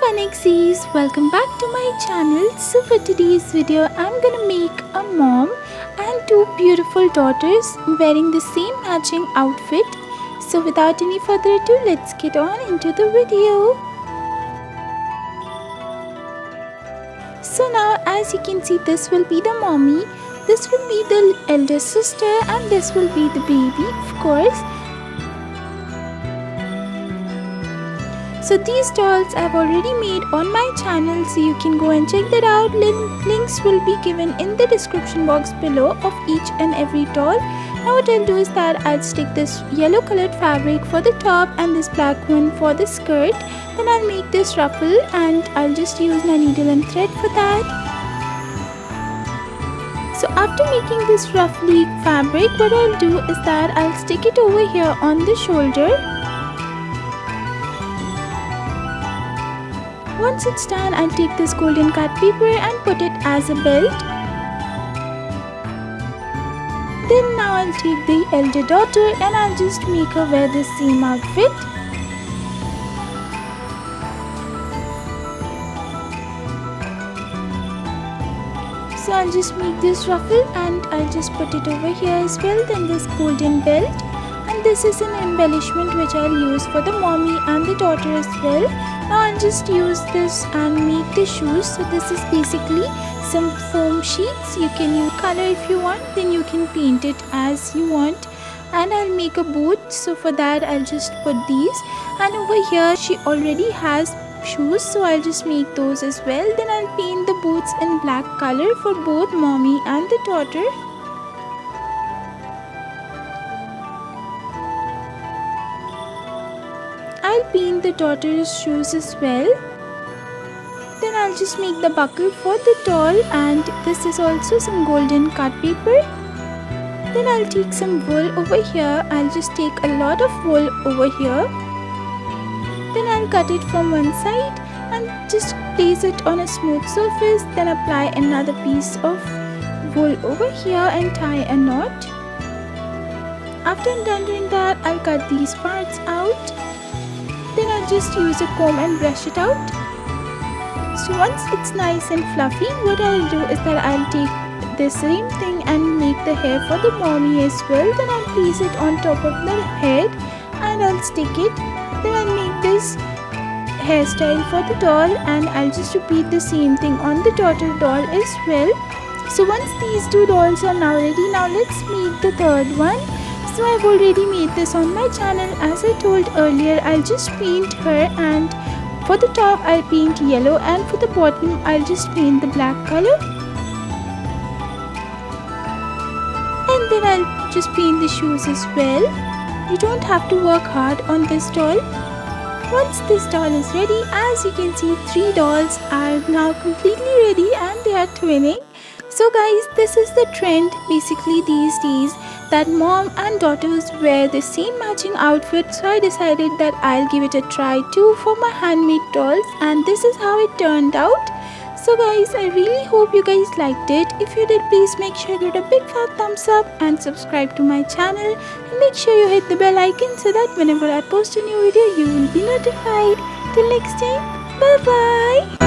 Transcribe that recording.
FunXies, welcome back to my channel. So for today's video, I'm gonna make a mom and two beautiful daughters wearing the same matching outfit. So without any further ado, let's get on into the video. So now as you can see, this will be the mommy, this will be the elder sister, and this will be the baby, of course. So these dolls I've already made on my channel, so you can go and check that out. Links will be given in the description box below of each and every doll. Now what I'll do is that I'll stick this yellow colored fabric for the top and this black one for the skirt. Then I'll make this ruffle and I'll just use my needle and thread for that. So after making this ruffly fabric, what I'll do is that I'll stick it over here on the shoulder. Once it's done, I'll take this golden cut paper and put it as a belt. Then now I'll take the elder daughter and I'll just make her wear the same outfit. So I'll just make this ruffle and I'll just put it over here as well. Then this golden belt. And this is an embellishment which I'll use for the mommy and the daughter as well. Now I'll just use this and make the shoes. So this is basically some foam sheets. You can use color if you want, then you can paint it as you want. And I'll make a boot. So for that I'll just put these. And over here she already has shoes, so I'll just make those as well. Then I'll paint the boots in black color for both mommy and the daughter. I'll paint the daughter's shoes as well. Then I'll just make the buckle for the doll, and this is also some golden cut paper. Then I'll take some wool over here. I'll just take a lot of wool over here. Then I'll cut it from one side and just place it on a smooth surface. Then apply another piece of wool over here and tie a knot. After I'm done doing that, I'll cut these parts out. Then I'll just use a comb and brush it out. So once it's nice and fluffy, what I'll do is that I'll take the same thing and make the hair for the mommy as well. Then I'll place it on top of the head and I'll stick it. Then I'll make this hairstyle for the doll and I'll just repeat the same thing on the daughter doll as well. So once these two dolls are now ready, now let's make the third one. So I've already made this on my channel. As I told earlier, I'll just paint her, and for the top I'll paint yellow and for the bottom I'll just paint the black color. And then I'll just paint the shoes as well. You don't have to work hard on this doll. Once this doll is ready, as you can see, three dolls are now completely ready and they are twinning. So guys, this is the trend basically these days, that mom and daughters wear the same matching outfit. So I decided that I'll give it a try too for my handmade dolls, and this is how it turned out. So guys, I really hope you guys liked it. If you did, please make sure you give it a big fat thumbs up and subscribe to my channel, and make sure you hit the bell icon so that whenever I post a new video you will be notified. Till next time, bye bye.